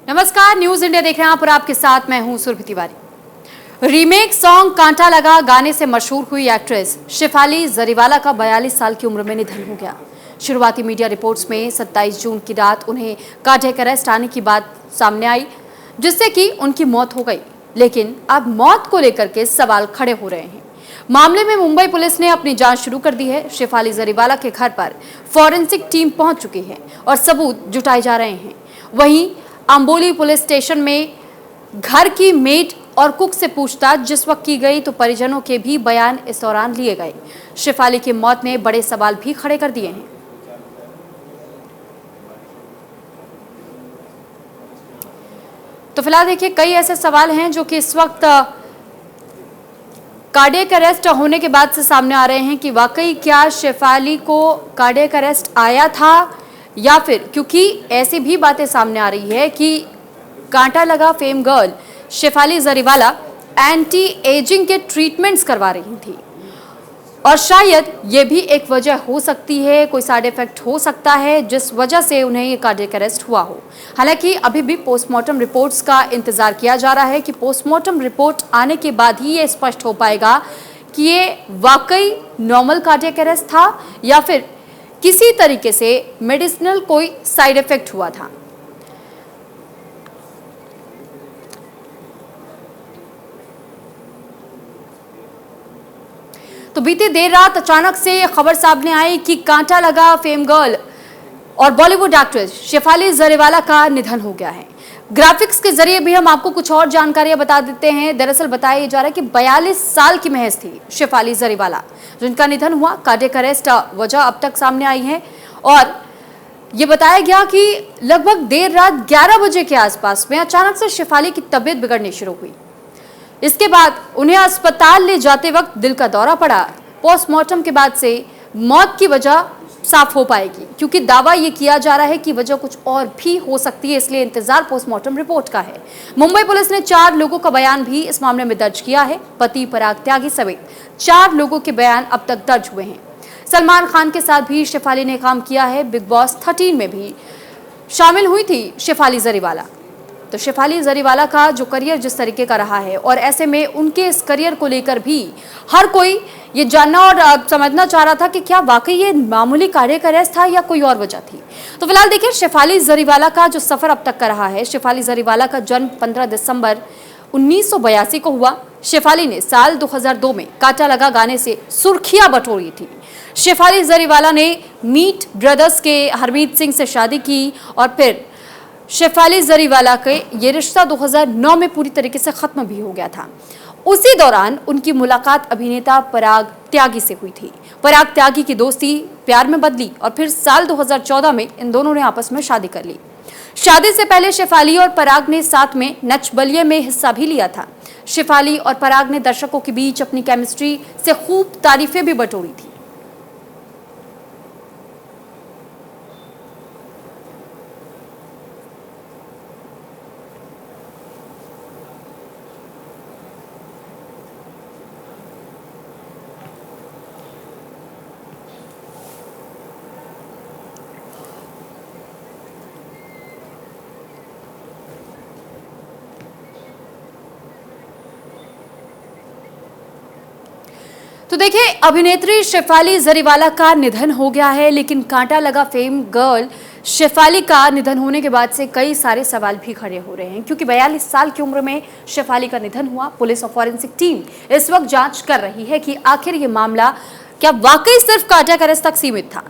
नमस्कार, news India देख रहे हैं आप और आपके साथ मैं हूं सुरभि तिवारी। रीमेक सॉन्ग कांटा लगा गाने से मशहूर हुई एक्ट्रेस शेफाली जरीवाला का 42 साल की उम्र में निधन हो गया। शुरुआती मीडिया रिपोर्ट्स में 27 जून की रात उन्हें कार्डियक अरेस्ट आने की बात सामने आई, जिससे कि उनकी मौत हो गई। लेकिन अब मौत को लेकर के सवाल खड़े हो रहे हैं। मामले में मुंबई पुलिस ने अपनी जांच शुरू कर दी है। शेफाली जरीवाला के घर पर फॉरेंसिक टीम पहुंच चुकी है और सबूत जुटाए जा रहे हैं। वहीं अंबोली पुलिस स्टेशन में घर की मेड और कुक से पूछताछ जिस वक्त की गई तो परिजनों के भी बयान इस दौरान लिए गए। शेफाली की मौत ने बड़े सवाल भी खड़े कर दिए हैं। तो फिलहाल देखिए, कई ऐसे सवाल हैं जो कि इस वक्त कार्डियक अरेस्ट होने के बाद से सामने आ रहे हैं कि वाकई क्या शेफाली को कार्डियक अरेस्ट आया था, या फिर क्योंकि ऐसी भी बातें सामने आ रही है कि Kaanta Laga fame girl Shefali Jariwala anti ageing के ट्रीटमेंट्स करवा रही थी और शायद ये भी एक वजह हो सकती है, कोई साइड इफेक्ट हो सकता है जिस वजह से उन्हें ये कार्डियक अरेस्ट हुआ हो। हालांकि अभी भी पोस्टमार्टम रिपोर्ट्स का इंतजार किया जा रहा है कि पोस्टमार्टम रिपोर्ट आने के बाद ही ये स्पष्ट हो पाएगा कि ये वाकई नॉर्मल कार्डियक अरेस्ट था या फिर किसी तरीके से मेडिसिनल कोई साइड इफेक्ट हुआ था। तो बीती देर रात अचानक से खबर सामने आई कि कांटा लगा फेम गर्ल और बॉलीवुड एक्ट्रेस शेफाली जरीवाला का निधन हो गया है। ग्राफिक्स के जरिए भी हम आपको कुछ और जानकारियां बता देते हैं। दरअसल बताया जा रहा है कि 42 साल की महज थी शेफाली जरीवाला, जिनका निधन हुआ। कार्डियक अरेस्ट वजह अब तक सामने आई है और ये बताया गया कि लगभग देर रात 11 बजे के आसपास में अचानक से शेफाली की तबीयत बिगड़नी शुरू हुई। इसके बाद उन्हें अस्पताल ले जाते वक्त दिल का दौरा पड़ा। पोस्टमार्टम के बाद से मौत की वजह साफ हो पाएगी, क्योंकि दावा ये किया जा रहा है कि वजह कुछ और भी हो सकती है, इसलिए इंतजार पोस्टमार्टम रिपोर्ट का है। मुंबई पुलिस ने 4 लोगों का बयान भी इस मामले में दर्ज किया है। पति पराग त्यागी समेत 4 लोगों के बयान अब तक दर्ज हुए हैं। सलमान खान के साथ भी शेफाली ने काम किया है। बिग बॉस 13 में भी शामिल हुई थी शेफाली जरीवाला। तो शेफाली जरीवाला का जो करियर जिस तरीके का रहा है, और ऐसे में उनके इस करियर को लेकर भी हर कोई ये जानना और समझना चाह रहा था कि क्या वाकई ये मामूली कार्डियक अरेस्ट था या कोई और वजह थी। तो फिलहाल देखिए, शेफाली जरीवाला का जो सफर अब तक का रहा है। शेफाली जरीवाला का जन्म 15 दिसंबर 1982 को हुआ। शेफाली ने साल 2002 में कांटा लगा गाने से सुर्खियां बटोरी थी। शेफाली जरीवाला ने मीट ब्रदर्स के हरमीत सिंह से शादी की और फिर शेफाली जरीवाला के ये रिश्ता 2009 में पूरी तरीके से खत्म भी हो गया था। उसी दौरान उनकी मुलाकात अभिनेता पराग त्यागी से हुई थी। पराग त्यागी की दोस्ती प्यार में बदली और फिर साल 2014 में इन दोनों ने आपस में शादी कर ली। शादी से पहले शेफाली और पराग ने साथ में नच बलिए में हिस्सा भी लिया था। शेफाली और पराग ने दर्शकों के बीच अपनी केमिस्ट्री से खूब तारीफें भी बटोरी थी। तो देखिए, अभिनेत्री शेफाली जरीवाला का निधन हो गया है, लेकिन कांटा लगा फेम गर्ल शेफाली का निधन होने के बाद से कई सारे सवाल भी खड़े हो रहे हैं, क्योंकि 42 साल की उम्र में शेफाली का निधन हुआ। पुलिस और फॉरेंसिक टीम इस वक्त जांच कर रही है कि आखिर ये मामला क्या वाकई सिर्फ कार्डियक अरेस्ट तक सीमित था।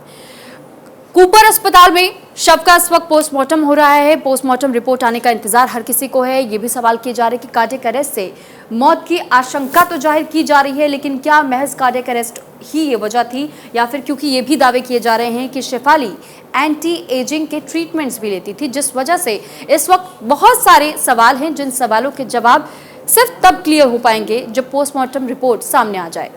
कूपर अस्पताल में शव का इस वक्त पोस्टमार्टम हो रहा है। पोस्टमार्टम रिपोर्ट आने का इंतजार हर किसी को है। ये भी सवाल किए जा रहे हैं कि कार्डियक अरेस्ट से मौत की आशंका तो जाहिर की जा रही है, लेकिन क्या महज कार्डियक अरेस्ट ही ये वजह थी, या फिर क्योंकि ये भी दावे किए जा रहे हैं कि शेफाली एंटी एजिंग के ट्रीटमेंट्स भी लेती थी, जिस वजह से इस वक्त बहुत सारे सवाल हैं, जिन सवालों के जवाब सिर्फ तब क्लियर हो पाएंगे जब पोस्टमार्टम रिपोर्ट सामने आ जाए।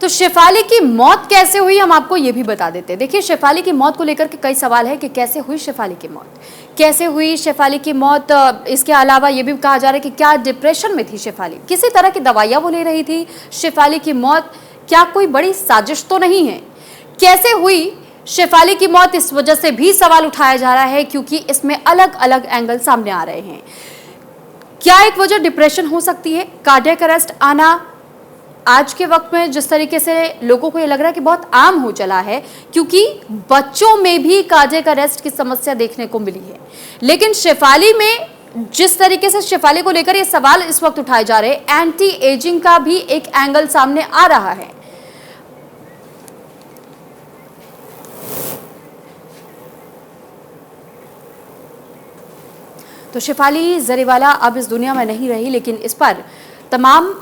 तो शेफाली की मौत कैसे हुई हम आपको ये भी बता देते हैं। देखिए, शेफाली की मौत को लेकर के कई सवाल है कि कैसे हुई शेफाली की मौत, कैसे हुई शेफाली की मौत। इसके अलावा ये भी कहा जा रहा है कि क्या डिप्रेशन में थी शेफाली, किसी तरह की दवाइयाँ वो ले रही थी। शेफाली की मौत क्या कोई बड़ी साजिश तो नहीं है? कैसे हुई शेफाली की मौत, इस वजह से भी सवाल उठाया जा रहा है, क्योंकि इसमें अलग अलग एंगल सामने आ रहे हैं। क्या एक वजह डिप्रेशन हो सकती है? कार्डियक अरेस्ट आना आज के वक्त में जिस तरीके से लोगों को ये लग रहा है कि बहुत आम हो चला है, क्योंकि बच्चों में भी कार्डियक अरेस्ट की समस्या देखने को मिली है। लेकिन शेफाली में जिस तरीके से शेफाली को लेकर ये सवाल इस वक्त उठाए जा रहे हैं, एंटी एजिंग का भी एक एंगल सामने आ रहा है। तो शेफाली जरीवाला अब इस दुनिया में नहीं रही, लेकिन इस पर तमाम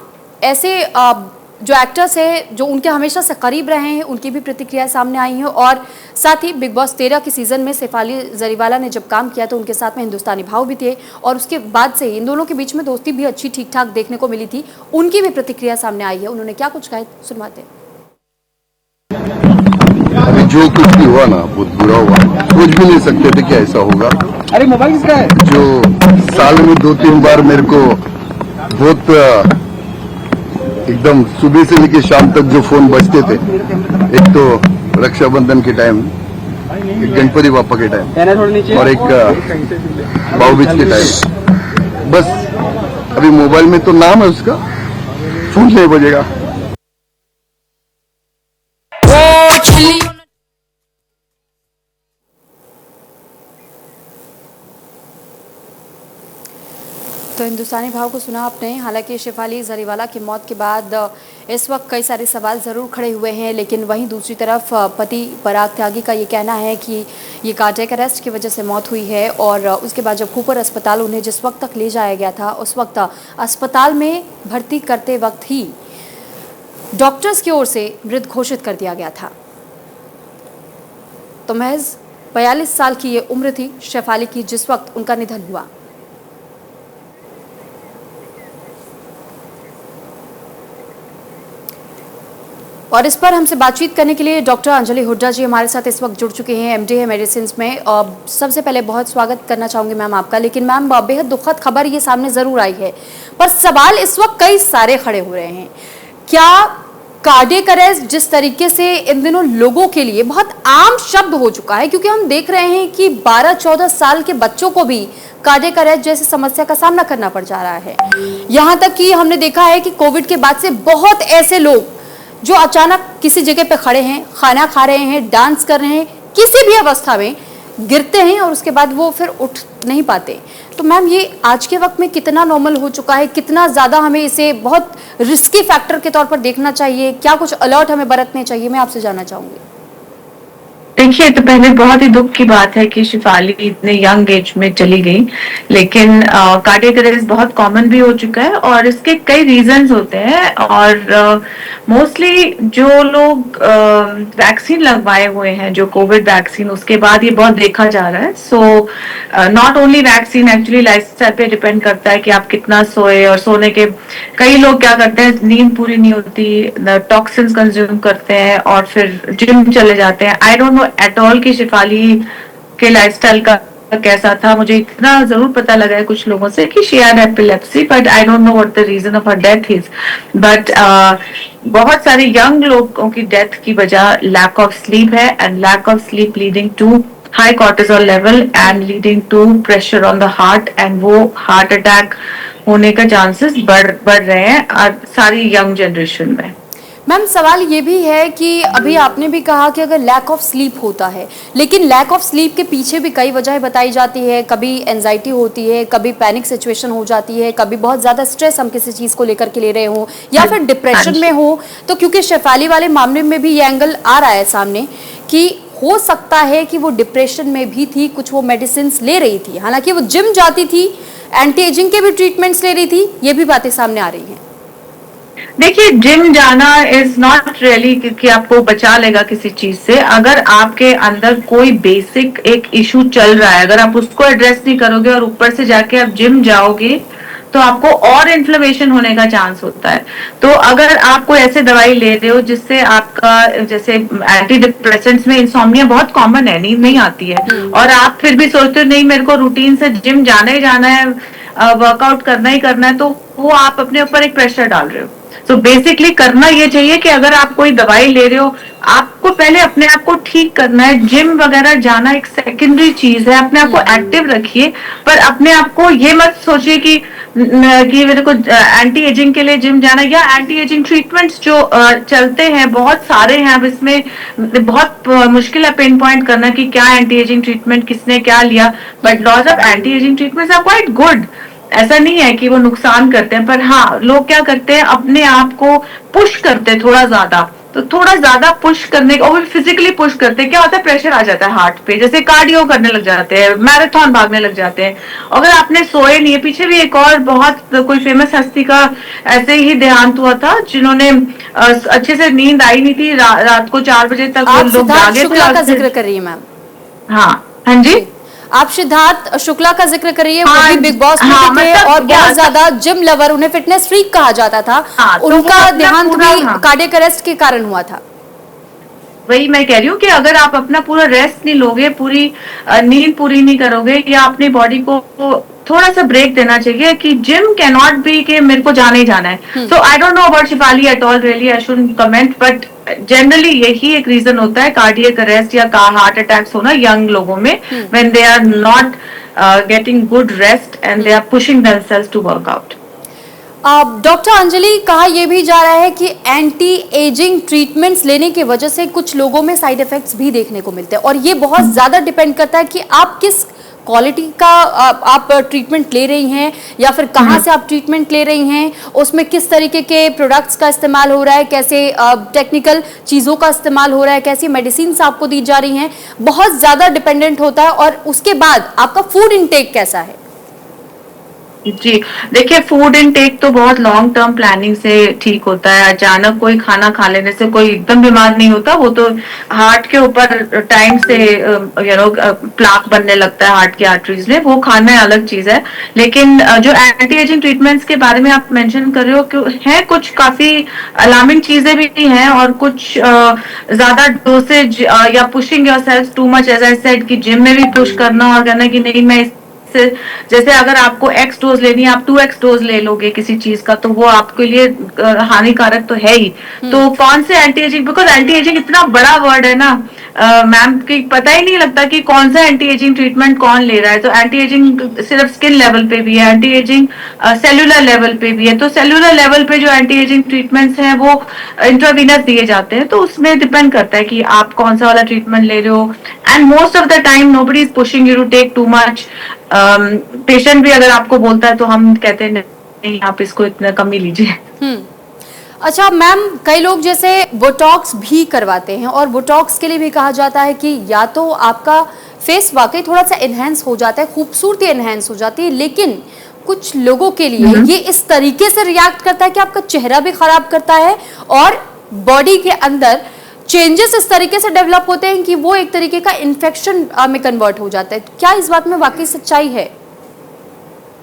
ऐसे जो एक्टर्स हैं जो उनके हमेशा से करीब रहे हैं, उनकी भी प्रतिक्रिया सामने आई हैं। और साथ ही बिग बॉस 13 के सीजन में शेफाली जरीवाला ने जब काम किया तो उनके साथ में हिंदुस्तानी भाव भी थे, और उसके बाद से इन दोनों के बीच में दोस्ती भी अच्छी ठीक ठाक देखने को मिली थी। उनकी भी प्रतिक्रिया सामने आई है, उन्होंने क्या कुछ कहा सुनवाते हैं। अभी जो कुछ भी हुआ ना बहुत बुरा हुआ, सोच भी नहीं सकते थे कि ऐसा होगा। अरे मोबाइल किसका है? जो साल में 2-3 बार मेरे को बहुत एकदम सुबह से लेकर शाम तक जो फोन बजते थे, एक तो रक्षाबंधन के टाइम, एक गणपति बापा के टाइम और एक भाऊबीज के टाइम, बस अभी मोबाइल में तो नाम है उसका, फोन नहीं बजेगा। तो हिंदुस्तानी भाव को सुना आपने। हालांकि शेफाली जरीवाला की मौत के बाद इस वक्त कई सारे सवाल ज़रूर खड़े हुए हैं, लेकिन वहीं दूसरी तरफ पति पराग त्यागी का ये कहना है कि ये कार्डियक अरेस्ट की वजह से मौत हुई है। और उसके बाद जब खूपर अस्पताल उन्हें जिस वक्त तक ले जाया गया था, उस वक्त अस्पताल में भर्ती करते वक्त ही डॉक्टर्स की ओर से मृत घोषित कर दिया गया था। तो महज 42 साल की ये उम्र थी शेफाली की जिस वक्त उनका निधन हुआ। और इस पर हमसे बातचीत करने के लिए डॉक्टर अंजलि हुड्डा जी हमारे साथ इस वक्त जुड़ चुके हैं, एमडी है मेडिसिन में। सबसे पहले बहुत स्वागत करना चाहूंगी मैम आपका। लेकिन मैम, बेहद दुखद खबर ये सामने ज़रूर आई है, पर सवाल इस वक्त कई सारे खड़े हो रहे हैं। क्या कार्डियक अरेस्ट जिस तरीके से इन दिनों लोगों के लिए बहुत आम शब्द हो चुका है, क्योंकि हम देख रहे हैं कि 12-14 साल के बच्चों को भी कार्डियक अरेस्ट जैसी समस्या का सामना करना पड़ जा रहा है। यहाँ तक कि हमने देखा है कि कोविड के बाद से बहुत ऐसे लोग जो अचानक किसी जगह पे खड़े हैं, खाना खा रहे हैं, डांस कर रहे हैं, किसी भी अवस्था में गिरते हैं और उसके बाद वो फिर उठ नहीं पाते। तो मैम, ये आज के वक्त में कितना नॉर्मल हो चुका है, कितना ज़्यादा हमें इसे बहुत रिस्की फैक्टर के तौर पर देखना चाहिए, क्या कुछ अलर्ट हमें बरतने चाहिए, मैं आपसे जानना चाहूँगी। देखिए, तो पहले बहुत ही दुख की बात है कि शेफाली इतने यंग एज में चली गई, लेकिन कार्डियक अरेस्ट बहुत कॉमन भी हो चुका है और इसके कई रीजंस होते हैं। और मोस्टली जो लोग वैक्सीन लगवाए हुए हैं, जो कोविड वैक्सीन, उसके बाद ये बहुत देखा जा रहा है। So not only vaccine, actually lifestyle पे डिपेंड करता है कि आप कितना सोए, और सोने के कई लोग क्या करते हैं, नींद पूरी नहीं होती, टॉक्सिन्स कंज्यूम करते हैं और फिर जिम चले जाते हैं। आई डोंट नो एट ऑल कि शेफाली के लाइफस्टाइल का कैसा था। मुझे इतना जरूर पता लगा है कुछ लोगों से कि she had epilepsy, but I don't know what the reason of her death is. But बहुत सारे यंग लोगों की डेथ की वजह लैक ऑफ स्लीप है, and lack of sleep leading to high cortisol level and leading to pressure on the heart, and वो heart attack होने का चांसेस बढ़ रहे हैं सारी यंग जनरेशन में। मैम, सवाल ये भी है कि अभी आपने भी कहा कि अगर लैक ऑफ स्लीप होता है, लेकिन लैक ऑफ स्लीप के पीछे भी कई वजह बताई जाती है। कभी एंजाइटी होती है, कभी पैनिक सिचुएशन हो जाती है, कभी बहुत ज़्यादा स्ट्रेस हम किसी चीज़ को लेकर के ले रहे हो, या फिर डिप्रेशन में हो। तो क्योंकि शेफाली वाले मामले में भी ये एंगल आ रहा है सामने कि हो सकता है कि वो डिप्रेशन में भी थी, कुछ वो मेडिसिन ले रही थी, हालांकि वो जिम जाती थी, एंटी एजिंग के भी ट्रीटमेंट्स ले रही थी, ये भी बातें सामने आ रही हैं। देखिए, जिम जाना इज नॉट रियली कि आपको बचा लेगा किसी चीज से। अगर आपके अंदर कोई बेसिक एक इशू चल रहा है, अगर आप उसको एड्रेस नहीं करोगे और ऊपर से जाके आप जिम जाओगे, तो आपको और इन्फ्लेमेशन होने का चांस होता है। तो अगर आप कोई ऐसे दवाई ले रहे हो जिससे आपका, जैसे एंटी डिप्रेसेंट्स में इंसोम्निया बहुत कॉमन है, नींद नहीं आती है, और आप फिर भी सोचते हो नहीं मेरे को रूटीन से जिम जाना ही जाना है, वर्कआउट करना ही करना है, तो वो आप अपने ऊपर एक प्रेशर डाल रहे हो। तो बेसिकली करना ये चाहिए कि अगर आप कोई दवाई ले रहे हो, आपको पहले अपने आप को ठीक करना है। जिम वगैरह जाना एक सेकेंडरी चीज है, अपने आप को एक्टिव रखिए, पर अपने आप को ये मत सोचिए कि मेरे को एंटी एजिंग के लिए जिम जाना, या एंटी एजिंग ट्रीटमेंट्स जो चलते हैं बहुत सारे हैं। अब इसमें बहुत मुश्किल है पिन पॉइंट करना कि क्या एंटी एजिंग ट्रीटमेंट किसने क्या लिया, but lots of anti ageing treatments are quite good. ऐसा नहीं है कि वो नुकसान करते हैं, पर हाँ लोग क्या करते हैं, अपने आप को पुश करते हैं थोड़ा ज्यादा। तो थोड़ा ज्यादा पुश करने का, और फिजिकली पुश करते हैं, क्या होता है प्रेशर आ जाता है हार्ट पे, जैसे कार्डियो करने लग जाते हैं, मैराथन भागने लग जाते हैं। अगर आपने सोए नहीं है, पीछे भी एक और बहुत कोई फेमस हस्ती का ऐसे ही देहांत हुआ था, जिन्होंने अच्छे से नींद आई नहीं थी, रात को 4 बजे तक आप लोग सिद्धार्थ जागे शुक्ला का थे। जिक्र कर रही है मैम। हाँ जी, आप सिद्धार्थ शुक्ला का जिक्र कर रही है, वो हाँ, भी बिग बॉस में हाँ, थे मतलब और क्या बहुत ज्यादा जिम लवर, उन्हें फिटनेस फ्रीक कहा जाता था। हाँ, तो उनका वो अपना देहांत पूरा, भी हाँ। कार्डियक अरेस्ट के कारण हुआ था। वही मैं कह रही हूँ कि अगर आप अपना पूरा रेस्ट नहीं लोगे, पूरी नींद पूरी नहीं करोगे, या अपनी बॉडी को थोड़ा सा ब्रेक देना चाहिए कि जिम कैन नॉट बी कि मेरे को जाना ही जाना है। So I don't know about Shefali at all, really I shouldn't comment, but generally यही एक रीजन होता है कार्डियक अरेस्ट या हार्ट अटैक्स होना यंग लोगों में, when they are not getting good rest and they are pushing themselves to work out. Doctor Anjali, कहा यह भी जा रहा है कि एंटी एजिंग ट्रीटमेंट्स लेने की वजह से कुछ लोगों में साइड इफेक्ट्स भी देखने को मिलते हैं, और ये बहुत ज्यादा डिपेंड करता है कि आप किस क्वालिटी का आप ट्रीटमेंट ले रही हैं, या फिर कहाँ से आप ट्रीटमेंट ले रही हैं, उसमें किस तरीके के प्रोडक्ट्स का इस्तेमाल हो रहा है, कैसे टेक्निकल चीज़ों का इस्तेमाल हो रहा है, कैसी मेडिसिन आपको दी जा रही हैं, बहुत ज़्यादा डिपेंडेंट होता है। और उसके बाद आपका फूड इनटेक कैसा है? जी देखिए, फूड इनटेक तो बहुत लॉन्ग टर्म प्लानिंग से ठीक होता है। अचानक कोई खाना खा लेने से कोई एकदम बीमार नहीं होता, वो तो हार्ट के ऊपर टाइम से प्लाक बनने लगता है हार्ट की आर्टरीज में, वो खाना अलग चीज है। लेकिन जो एंटी एजिंग ट्रीटमेंट्स के बारे में आप मेंशन कर रहे हो कि है कुछ काफी अलार्मिंग चीजें भी हैं, और कुछ ज्यादा डोसेज या pushing yourself too much, as I said कि जिम में भी पुश करना और कहना कि नहीं मैं, जैसे अगर आपको एक्स डोज लेनी है, आप 2x डोज ले लोगे किसी चीज का, तो वो आपके लिए हानिकारक तो है ही। तो कौन से anti ageing, because anti ageing इतना बड़ा वर्ड है ना मैम, कि पता ही नहीं लगता कि कौन सा एंटी एजिंग ट्रीटमेंट कौन ले रहा है। तो एंटी एजिंग सिर्फ स्किन लेवल पे भी है, एंटी एजिंग सेलुलर लेवल पे भी है। तो सेलुलर लेवल पे जो एंटी एजिंग ट्रीटमेंट्स हैं वो इंट्रावीनस दिए जाते हैं, तो उसमें डिपेंड करता है कि आप कौन सा वाला ट्रीटमेंट ले रहे हो। And most of the time nobody is pushing you to take too much. Patient भी अगर आपको बोलता है तो हम कहते हैं नहीं आप इसको इतना कम ही लीजिए। अच्छा मैम, कई लोग जैसे बोटॉक्स भी करवाते हैं, और बोटॉक्स के लिए भी कहा जाता है कि या तो आपका फेस वाकई थोड़ा सा एनहेंस हो जाता है, खूबसूरती एनहेंस हो जाती है, लेकिन कुछ लोगों के लिए ये इस तरीके से रिएक्ट करता है कि आपका चेहरा भी खराब करता है, और बॉडी के अंदर चेंजेस इस तरीके से डेवलप होते हैं कि वो एक तरीके का इन्फेक्शन में कन्वर्ट हो जाता है। क्या इस बात में वाकई सच्चाई है?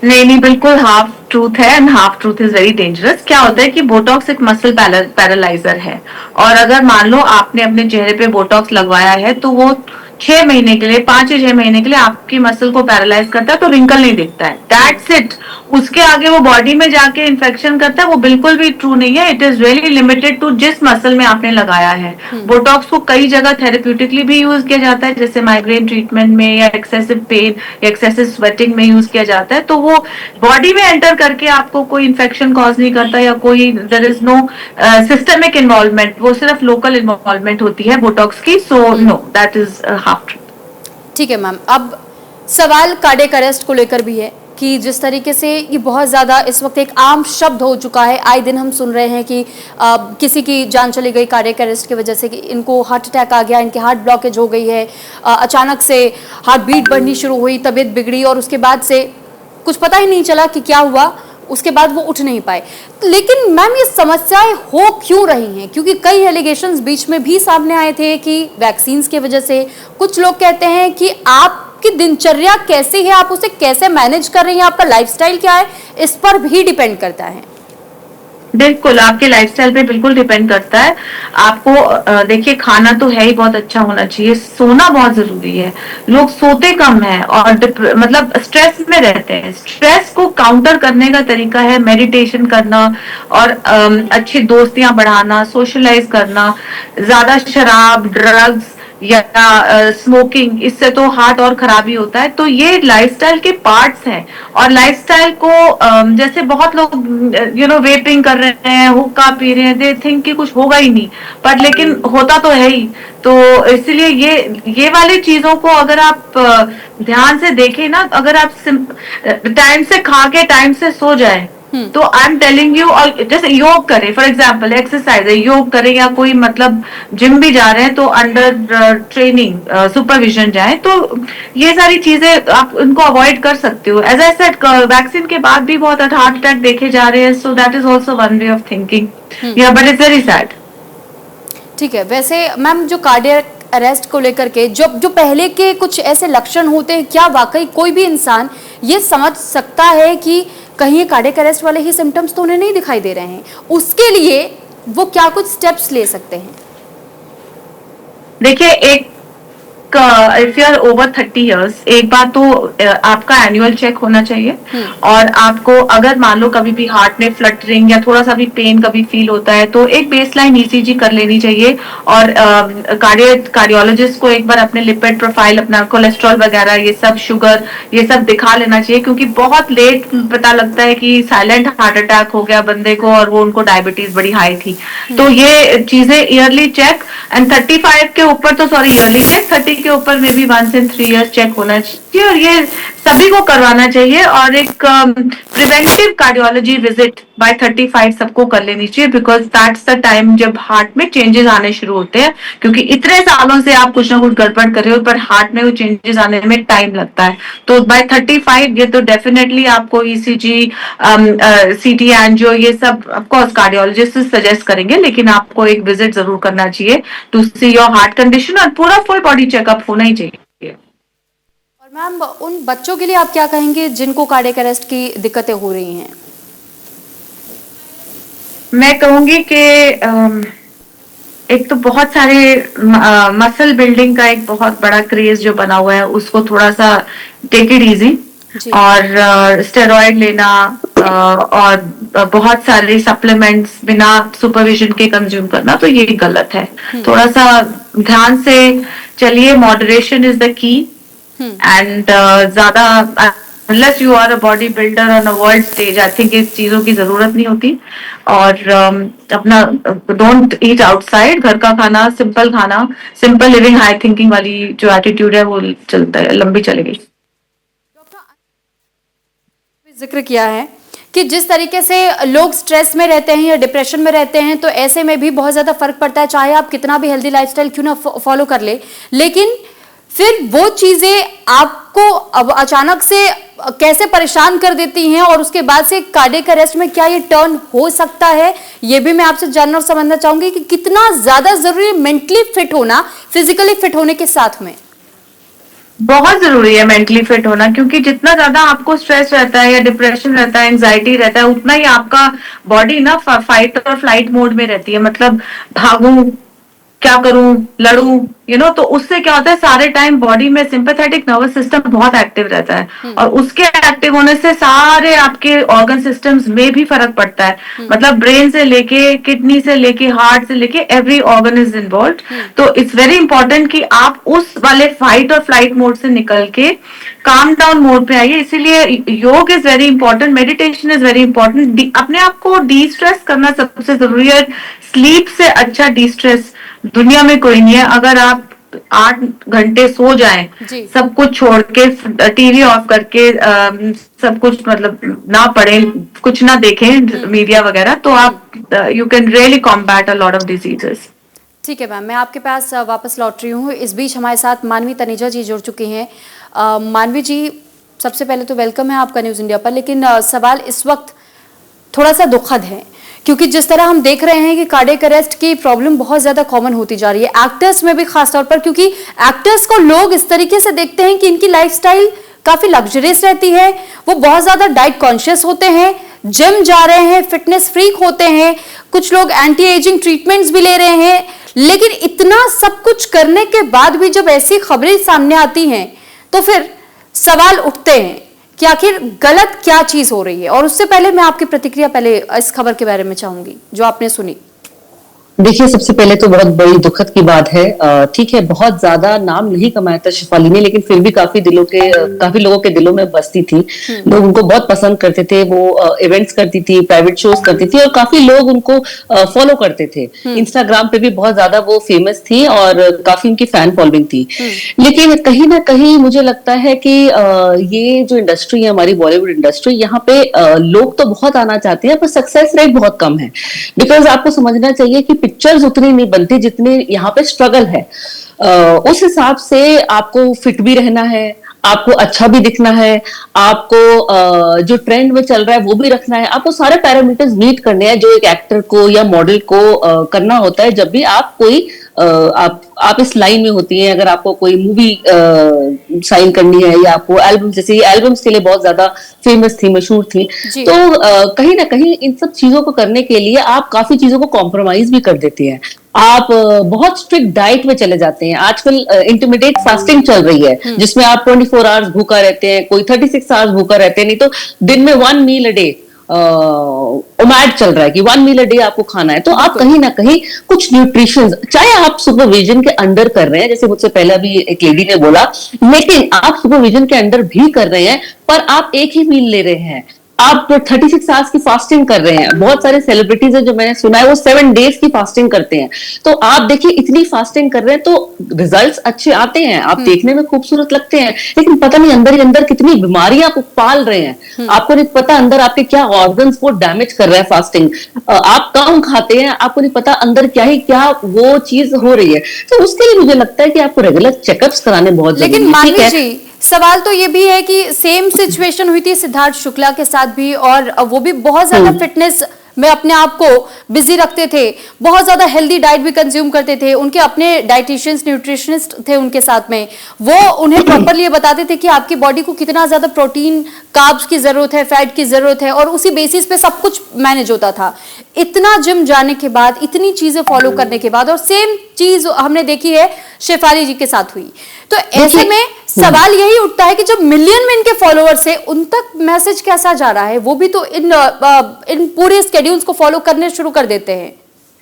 नहीं, बिल्कुल हाफ ट्रूथ है, and half truth is very dangerous. क्या होता है कि बोटॉक्स एक मसल पैरालाइजर है, और अगर मान लो आपने अपने चेहरे पे बोटॉक्स लगवाया है, तो वो 6 महीने के लिए, 5 या 6 महीने के लिए आपकी मसल को पैरालाइज करता है, तो रिंकल नहीं दिखता है, दैट्स इट। उसके आगे वो बॉडी में जाके इन्फेक्शन करता है, वो बिल्कुल भी ट्रू नहीं है। It is really limited to जिस मसल में आपने लगाया है। बोटॉक्स को कई जगह थेरेप्यूटिकली भी यूज किया जाता है, जैसे माइग्रेन ट्रीटमेंट में, या एक्सेसिव पेन या एक्सेसिव स्वेटिंग में यूज किया जाता है। तो वो बॉडी में एंटर करके आपको कोई इन्फेक्शन कॉज नहीं करता, या कोई there is no systemic involvement, वो सिर्फ लोकल इन्वॉल्वमेंट होती है बोटॉक्स की। So no, that is half truth. ठीक है मैम, अब सवाल कार्डियक अरेस्ट को लेकर भी है कि जिस तरीके से ये बहुत ज़्यादा इस वक्त एक आम शब्द हो चुका है, आए दिन हम सुन रहे हैं कि किसी की जान चली गई कार्डियक अरेस्ट की वजह से, कि इनको हार्ट अटैक आ गया, इनके हार्ट ब्लॉकेज हो गई है, अचानक से हार्ट बीट बढ़नी शुरू हुई, तबीयत बिगड़ी, और उसके बाद से कुछ पता ही नहीं चला कि क्या हुआ, उसके बाद वो उठ नहीं पाए। लेकिन मैम, ये समस्याएं हो क्यों रही हैं? क्योंकि कई एलिगेशंस बीच में भी सामने आए थे कि वैक्सीन्स की वजह से, कुछ लोग कहते हैं कि आप आपकी दिनचर्या कैसी है, आप उसे कैसे मैनेज कर रही हैं, आपका लाइफस्टाइल क्या है, इस पर भी डिपेंड करता है। बिल्कुल, आपके लाइफस्टाइल पे बिल्कुल डिपेंड करता है। आपको देखिए, खाना तो है ही बहुत अच्छा होना चाहिए, सोना बहुत जरूरी है। लोग सोते कम है और मतलब स्ट्रेस में रहते हैं। स्ट्रेस को काउंटर करने का तरीका है मेडिटेशन करना और अच्छी दोस्तियां बढ़ाना, सोशलाइज करना। ज्यादा शराब, ड्रग्स या स्मोकिंग, इससे तो हार्ट और खराब ही होता है। तो ये लाइफस्टाइल के पार्ट्स हैं। और लाइफस्टाइल को जैसे बहुत लोग वेपिंग कर रहे हैं, हुक्का पी रहे हैं, दे थिंक कि कुछ होगा ही नहीं, पर लेकिन होता तो है ही। तो इसलिए ये वाली चीजों को अगर आप ध्यान से देखें ना, अगर आप टाइम से खा के टाइम से सो जाए, तो आई एम टेलिंग यू। और जैसे योग करें, फॉर एग्जाम्पल एक्सरसाइज है, योग करें, या कोई मतलब जिम भी जा रहे हैं तो अंडर ट्रेनिंग सुपरविजन जाए, तो ये सारी चीजें आप उनको अवॉइड कर सकते हो। एज आई सेड, वैक्सीन के बाद भी बहुत हार्ट अटैक देखे जा रहे हैं, so that is also one way of thinking. या बट इट्स वेरी सैड। ठीक है, वैसे मैम जो कार्डियक अरेस्ट को लेकर के जो पहले के कुछ ऐसे लक्षण होते हैं, क्या वाकई कोई भी इंसान ये समझ सकता है कि कहीं ये कार्डियक अरेस्ट वाले ही सिम्टम्स तो उन्हें नहीं दिखाई दे रहे हैं? उसके लिए वो क्या कुछ स्टेप्स ले सकते हैं? देखिए, एक if you are over 30 years, एक बार तो आपका एनुअल चेक होना चाहिए। और आपको अगर मान लो कभी भी हार्ट में फ्लटरिंग या थोड़ा सा भी पेन कभी फील होता है, तो एक बेसलाइन ईसीजी कर लेनी चाहिए। और कार्डियोलॉजिस्ट को एक बार अपने लिपिड प्रोफाइल, अपना कोलेस्ट्रॉल वगैरह, ये सब शुगर, ये सब दिखा लेना चाहिए, क्योंकि बहुत लेट पता लगता है कि साइलेंट हार्ट अटैक हो गया बंदे को और वो उनको डायबिटीज बड़ी हाई थी। तो ये चीजें ईयरली चेक, एंड 35 के ऊपर तो सॉरी ईयरली चेक, 30 के ऊपर में भी 1 से 3 years चेक होना चाहिए। और ये सभी को करवाना चाहिए। और एक प्रिवेंटिव कार्डियोलॉजी विजिट बाय 35 सबको कर लेनी चाहिए, बिकॉज दैट्स द टाइम जब हार्ट में चेंजेस आने शुरू होते हैं। क्योंकि इतने सालों से आप कुछ ना कुछ गड़बड़ कर रहे हो, पर हार्ट में वो चेंजेस आने में टाइम लगता है। तो बाय 35 ये तो डेफिनेटली आपको ईसीजी, सीटी एंजियो, ये सब ऑफकोर्स कार्डियोलॉजिस्ट सजेस्ट करेंगे, लेकिन आपको एक विजिट जरूर करना चाहिए to see your heart condition. और पूरा फुल बॉडी चेकअप होना ही चाहिए। और मैम, उन बच्चों के लिए आप क्या कहेंगे जिनको कार्डियक अरेस्ट की दिक्कतें हो रही हैं? मैं कहूंगी कि एक तो बहुत सारे मसल बिल्डिंग का एक बहुत बड़ा क्रेज जो बना हुआ है, उसको थोड़ा सा टेक इट इजी। और स्टेरॉइड लेना और बहुत सारे सप्लीमेंट्स बिना सुपरविजन के कंज्यूम करना, तो ये गलत है। थोड़ा सा ध्यान से चलिए, moderation is the key. And ज्यादा unless you are a body builder on a world stage, I think इस चीजों की जरूरत नहीं होती। और अपना डोंट ईट आउटसाइड, घर का खाना, सिंपल लिविंग, हाई थिंकिंग वाली जो एटीट्यूड है वो चलता है, लंबी चलेगी। जिक्र किया है कि जिस तरीके से लोग स्ट्रेस में रहते हैं या डिप्रेशन में रहते हैं, तो ऐसे में भी बहुत ज़्यादा फर्क पड़ता है, चाहे आप कितना भी हेल्दी लाइफस्टाइल क्यों ना फॉलो कर ले, लेकिन फिर वो चीज़ें आपको अब अचानक से कैसे परेशान कर देती हैं, और उसके बाद से कार्डियक अरेस्ट में क्या ये टर्न हो सकता है, ये भी मैं आपसे जानना और समझना चाहूंगी कि कितना ज़्यादा ज़रूरी है मेंटली फिट होना फिजिकली फिट होने के साथ में। बहुत जरूरी है मेंटली फिट होना, क्योंकि जितना ज्यादा आपको स्ट्रेस रहता है या डिप्रेशन रहता है, एंजाइटी रहता है, उतना ही आपका बॉडी ना फाइट और फ्लाइट मोड में रहती है। मतलब भागूं, क्या करूं, लड़ूं, तो उससे क्या होता है, सारे टाइम बॉडी में सिंपैथेटिक नर्वस सिस्टम बहुत एक्टिव रहता है। और उसके एक्टिव होने से सारे आपके ऑर्गन सिस्टम्स में भी फर्क पड़ता है। मतलब ब्रेन से लेके, किडनी से लेके, हार्ट से लेके, एवरी ऑर्गन इज इन्वॉल्व। तो इट्स वेरी इंपॉर्टेंट कि आप उस वाले फाइट और फ्लाइट मोड से निकल के काम डाउन मोड पे आइए। इसीलिए योग is very important, meditation is very important. अपने आप को डी स्ट्रेस करना सबसे जरूरी है। स्लीप से अच्छा डी स्ट्रेस दुनिया में कोई नहीं है। अगर आप 8 घंटे सो जाएं, सब कुछ छोड़ के, टीवी ऑफ करके, सब कुछ मतलब ना पढ़ें, कुछ ना देखें मीडिया वगैरह, तो आप you can really combat a lot of diseases. ठीक है मैम, मैं आपके पास वापस लौट रही हूँ। इस बीच हमारे साथ मानवी तनेजा जी जुड़ चुकी हैं। मानवी जी, सबसे पहले तो वेलकम है आपका न्यूज़ इंडिया पर, लेकिन सवाल इस वक्त थोड़ा सा दुखद है, क्योंकि जिस तरह हम देख रहे हैं कि कार्डियक अरेस्ट की प्रॉब्लम बहुत ज्यादा कॉमन होती जा रही है एक्टर्स में भी, खासतौर पर क्योंकि एक्टर्स को लोग इस तरीके से देखते हैं कि इनकी लाइफस्टाइल काफी लग्जरियस रहती है, वो बहुत ज्यादा डाइट कॉन्शियस होते हैं, जिम जा रहे हैं, फिटनेस फ्रीक होते हैं, कुछ लोग एंटी एजिंग ट्रीटमेंट्स भी ले रहे हैं। लेकिन इतना सब कुछ करने के बाद भी जब ऐसी खबरें सामने आती हैं तो फिर सवाल उठते हैं कि आखिर गलत क्या चीज हो रही है। और उससे पहले मैं आपकी प्रतिक्रिया पहले इस खबर के बारे में चाहूंगी जो आपने सुनी। देखिए, सबसे पहले तो बहुत बड़ी दुखद की बात है। ठीक है, बहुत ज्यादा नाम नहीं कमाया था शेफाली ने, लेकिन फिर भी काफी लोगों के दिलों में बसती थी। लोग उनको बहुत पसंद करते थे। वो इवेंट्स करती थी, प्राइवेट शोज करती थी और काफी लोग उनको फॉलो करते थे। इंस्टाग्राम पे भी बहुत ज्यादा वो फेमस थी और काफी उनकी फैन फॉलोइंग थी। लेकिन कहीं ना कहीं मुझे लगता है कि ये जो इंडस्ट्री है, हमारी बॉलीवुड इंडस्ट्री, यहाँ पे लोग तो बहुत आना चाहते हैं पर सक्सेस रेट बहुत कम है। बिकॉज आपको समझना चाहिए कि पिक्चर्स उतनी नहीं बनती जितनी यहाँ पे स्ट्रगल है। उस हिसाब से आपको फिट भी रहना है, आपको अच्छा भी दिखना है, आपको जो ट्रेंड में चल रहा है वो भी रखना है, आपको सारे पैरामीटर्स मीट करने हैं जो एक एक्टर को या मॉडल को करना होता है जब भी आप कोई आप इस लाइन में होती हैं। अगर आपको कोई मूवी साइन करनी है या आपको एल्बम, जैसे ये एल्बम्स के लिए बहुत ज्यादा फेमस थी, मशहूर थी, तो कहीं ना कहीं इन सब चीजों को करने के लिए आप काफी चीजों को कॉम्प्रोमाइज भी कर देते हैं। आप बहुत स्ट्रिक्ट डाइट में चले जाते हैं। आजकल इंटरमीडिएट फास्टिंग चल रही है जिसमें आप 24 आवर्स भूखा रहते हैं, कोई 36 आवर्स भूखा रहते हैं, नहीं तो दिन में 1 मील अ डे ओमैड चल रहा है कि 1 मील अ डे आपको खाना है। तो आप कहीं ना कहीं कुछ न्यूट्रिशन, चाहे आप सुपरविजन के अंडर कर रहे हैं, जैसे मुझसे पहले भी एक लेडी ने बोला, लेकिन आप सुपरविजन के अंडर भी कर रहे हैं पर आप एक ही मील ले रहे हैं, आप 36 आवर्स की फास्टिंग कर रहे हैं। बहुत सारे सेलिब्रिटीज हैं जो मैंने सुना है वो 7 डेज की फास्टिंग करते हैं। तो आप देखिए, इतनी फास्टिंग कर रहे हैं तो रिजल्ट्स अच्छे आते हैं, आप देखने में खूबसूरत लगते हैं, लेकिन पता नहीं अंदर ही अंदर कितनी बीमारियां आप पाल रहे हैं। आपको नहीं पता अंदर आपके क्या ऑर्गन्स को डैमेज कर रहा है फास्टिंग। आप कम खाते हैं, आपको नहीं पता अंदर क्या वो चीज हो रही है। तो उसके लिए मुझे लगता है कि आपको रेगुलर चेकअप्स कराने बहुत जरूरी है। लेकिन मानवी जी, सवाल तो ये भी है कि सेम सिचुएशन हुई थी सिद्धार्थ शुक्ला के साथ भी, और वो भी बहुत ज्यादा फिटनेस में अपने आप को बिजी रखते थे, बहुत ज्यादा हेल्दी डाइट भी कंज्यूम करते थे, उनके अपने डाइटिशियंस, न्यूट्रिशनिस्ट थे उनके साथ में, वो उन्हें प्रॉपरली बताते थे कि आपकी बॉडी को कितना ज्यादा प्रोटीन, कार्ब्स की जरूरत है, फैट की जरूरत है, और उसी बेसिस पे सब कुछ मैनेज होता था। इतना जिम जाने के बाद, इतनी चीजें फॉलो करने के बाद, और सेम चीज हमने देखी है शेफाली जी के साथ हुई। तो ऐसे में सवाल यही उठता है कि जब मिलियन में इनके फॉलोअर्स है, उन तक मैसेज कैसा जा रहा है? वो भी तो इन पूरे स्केड्यूल्स को फॉलो करने शुरू कर देते हैं।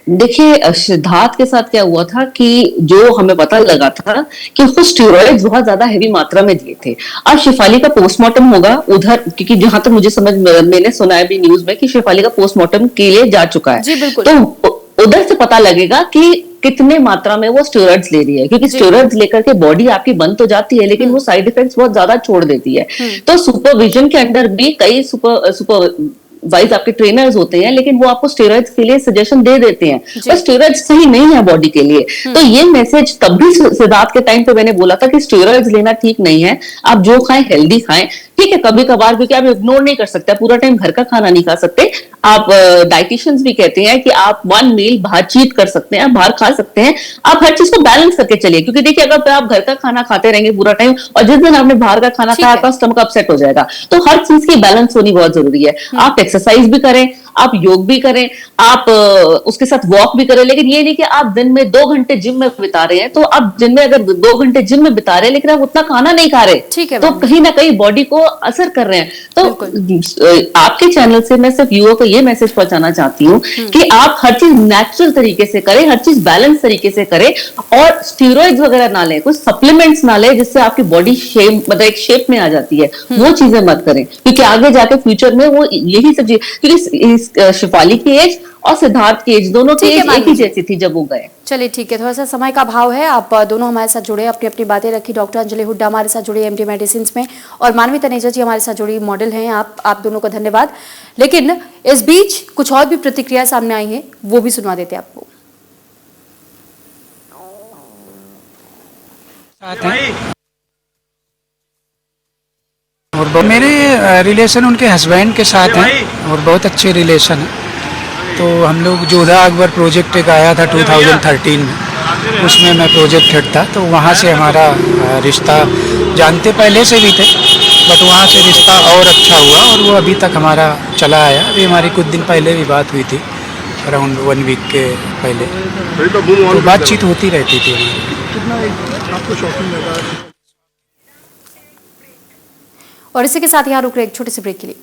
देखिए, सिद्धार्थ के साथ क्या हुआ था कि जो हमें पता लगा था कि उसको स्टेरॉइड्स बहुत ज्यादा हेवी मात्रा में दिए थे। अब शेफाली का पोस्टमार्टम होगा उधर, क्योंकि जहां तक मुझे मैंने सुना है भी न्यूज में कि शेफाली का पोस्टमार्टम के लिए जा चुका है। जी बिल्कुल। तो उधर से पता लगेगा कि कितने मात्रा में वो स्टेरॉइड्स ले रही है, क्योंकि स्टेरॉइड्स लेकर के बॉडी आपकी बन तो जाती है लेकिन वो साइड इफेक्ट्स बहुत ज्यादा छोड़ देती है। तो सुपरविजन के अंडर भी कई वाइज आपके ट्रेनर्स होते हैं, लेकिन वो आपको स्टेरॉइड्स के लिए सजेशन दे देते हैं, पर स्टेरॉइड्स सही नहीं है बॉडी के लिए। तो ये मैसेज तब भी सिद्धार्थ के टाइम पे मैंने बोला था कि स्टेरॉइड्स लेना ठीक नहीं है, आप जो खाएं हेल्दी खाएं। ठीक है, कभी कभार, क्योंकि आप इग्नोर नहीं कर सकते, पूरा टाइम घर का खाना नहीं खा सकते। आप डाइटिशियंस भी कहते हैं कि आप 1 मील बाहर चीट कर सकते हैं, बाहर खा सकते हैं, आप हर चीज को बैलेंस करके चलिए। क्योंकि देखिए, अगर आप घर का खाना खाते रहेंगे पूरा टाइम और जिस दिन आपने बाहर का खाना खाया आपका स्टमक अपसेट हो जाएगा। तो हर चीज की बैलेंस होनी बहुत जरूरी है। आप एक्सरसाइज भी करें, आप योग भी करें, आप उसके साथ वॉक भी करें, लेकिन ये नहीं कि आप दिन में 2 घंटे जिम में बिता रहे हैं। तो आप दिन में अगर 2 घंटे जिम में बिता रहे हैं लेकिन आप उतना खाना नहीं खा रहे, तो कहीं ना कहीं बॉडी को असर कर रहे हैं। तो आपके चैनल से मैं सिर्फ युवा को ये मैसेज पहुंचाना चाहती हूँ कि आप हर चीज नेचुरल तरीके से करें, हर चीज बैलेंस तरीके से करें, और स्टीरॉइड्स वगैरह ना लें, कुछ सप्लीमेंट्स ना लें जिससे आपकी बॉडी शेप, मतलब एक शेप में आ जाती है। वो चीजें मत करें, क्योंकि आगे जाके फ्यूचर में वो यही सब चीज, क्योंकि शेफाली की एज और सिद्धार्थ की एज दोनों की एज एक ही जैसी थी जब वो गए। चलिए ठीक है, थोड़ा सा समय का अभाव है, आप दोनों हमारे साथ जुड़े, अपनी अपनी बातें रखी। डॉक्टर अंजलि हुड्डा हमारे साथ जुड़ी एमडी मेडिसिन में, और मानवी तनेजा जी हमारे साथ जुड़ी, मॉडल हैं आप दोनों का धन्यवाद। लेकिन इस बीच कुछ और भी प्रतिक्रिया सामने आई है, वो भी सुनवा देते आपको। और मेरे रिलेशन उनके हस्बैंड के साथ हैं और बहुत अच्छे रिलेशन है। तो हम लोग जोधा अकबर प्रोजेक्ट एक आया था 2013 में, उसमें मैं प्रोजेक्ट हेड था। तो वहाँ से हमारा रिश्ता जानते पहले से भी थे, बट वहाँ से रिश्ता और अच्छा हुआ और वो अभी तक हमारा चला आया। अभी हमारी कुछ दिन पहले भी बात हुई थी, अराउंड 1 वीक के पहले, तो बातचीत होती रहती थी हमारी। और इसी के साथ यहाँ रुक रहे एक छोटे से ब्रेक के लिए।